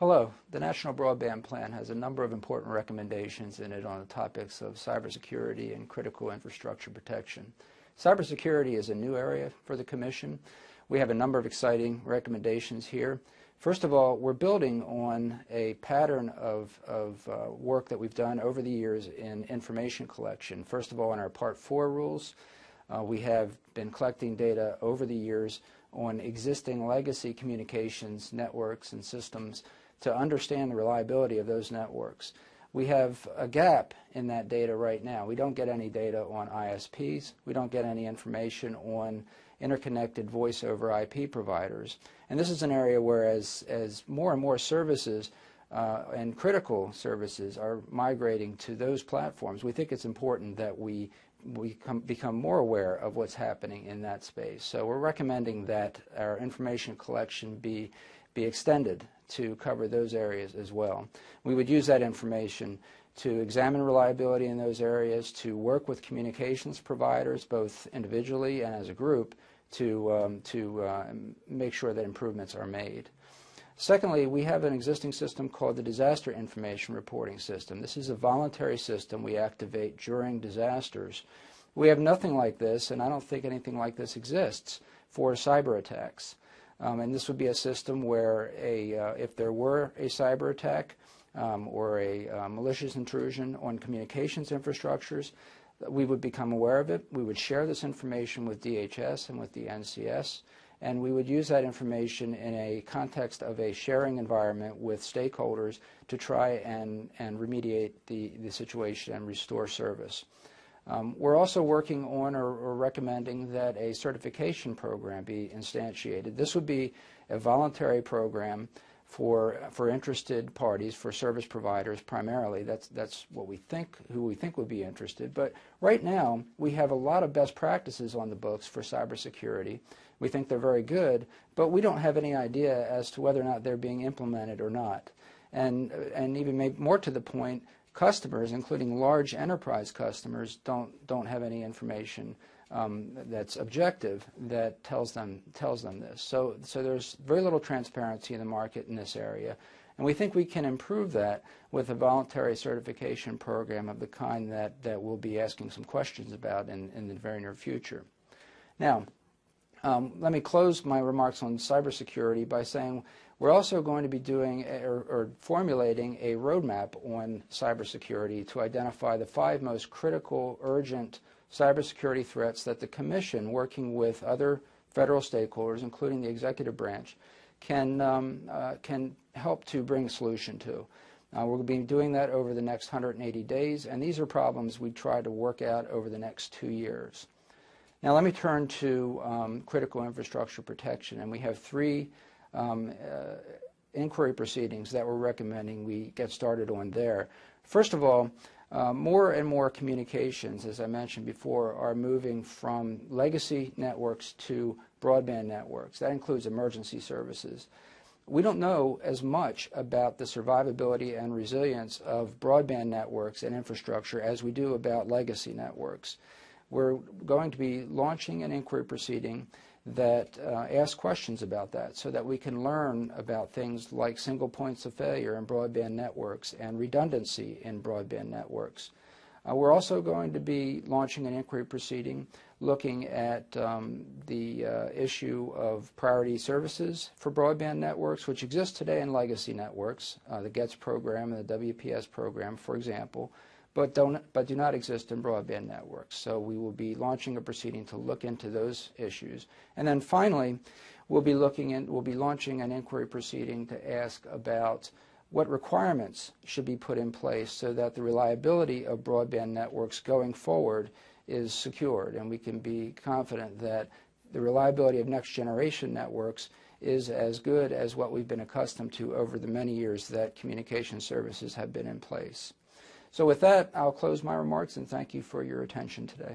Hello. The National Broadband Plan has a number of important recommendations in it on the topics of cybersecurity and critical infrastructure protection. Cybersecurity is a new area for the Commission. We have a number of exciting recommendations here. First of all, we're building on a pattern of work that we've done over the years in information collection. First of all, in our Part 4 rules, we have been collecting data over the years on existing legacy communications networks and systems to understand the reliability of those networks. We have a gap in that data right now. We don't get any data on ISPs. We don't get any information on interconnected voice over IP providers. And this is an area where as more and more services and critical services are migrating to those platforms, we think it's important that we become more aware of what's happening in that space. So we're recommending that our information collection be extended to cover those areas as well. We would use that information to examine reliability in those areas, to work with communications providers, both individually and as a group, to make sure that improvements are made. Secondly, we have an existing system called the Disaster Information Reporting System. This is a voluntary system we activate during disasters. We have nothing like this, and I don't think anything like this exists for cyber attacks. And this would be a system where if there were a cyber attack or a malicious intrusion on communications infrastructures, we would become aware of it. We would share this information with DHS and with the NCS, and we would use that information in a context of a sharing environment with stakeholders to try and remediate the situation and restore service. We're also working on or recommending that a certification program be instantiated. This would be a voluntary program for interested parties, for service providers primarily. That's what we think, who we think would be interested. But right now, we have a lot of best practices on the books for cybersecurity. We think they're very good, but we don't have any idea as to whether or not they're being implemented or not. And even more to the point, customers, including large enterprise customers, don't have any information that's objective that tells them this. So there's very little transparency in the market in this area, and we think we can improve that with a voluntary certification program of the kind that we'll be asking some questions about in the very near future. Now, let me close my remarks on cybersecurity by saying we're also going to be doing or formulating a roadmap on cybersecurity to identify the 5 most critical, urgent cybersecurity threats that the Commission, working with other federal stakeholders, including the executive branch, can help to bring a solution to. We'll be doing that over the next 180 days, and these are problems we try to work out over the next 2 years. Now let me turn to critical infrastructure protection, and we have 3 inquiry proceedings that we're recommending we get started on there. First of all, more and more communications, as I mentioned before, are moving from legacy networks to broadband networks. That includes emergency services. We don't know as much about the survivability and resilience of broadband networks and infrastructure as we do about legacy networks. We're going to be launching an inquiry proceeding that asks questions about that so that we can learn about things like single points of failure in broadband networks and redundancy in broadband networks. We're also going to be launching an inquiry proceeding looking at the issue of priority services for broadband networks, which exist today in legacy networks, the GETS program and the WPS program, for example, but do not exist in broadband networks. So we will be launching a proceeding to look into those issues. And then finally, we'll be launching an inquiry proceeding to ask about what requirements should be put in place so that the reliability of broadband networks going forward is secured, and we can be confident that the reliability of next generation networks is as good as what we've been accustomed to over the many years that communication services have been in place. So with that, I'll close my remarks and thank you for your attention today.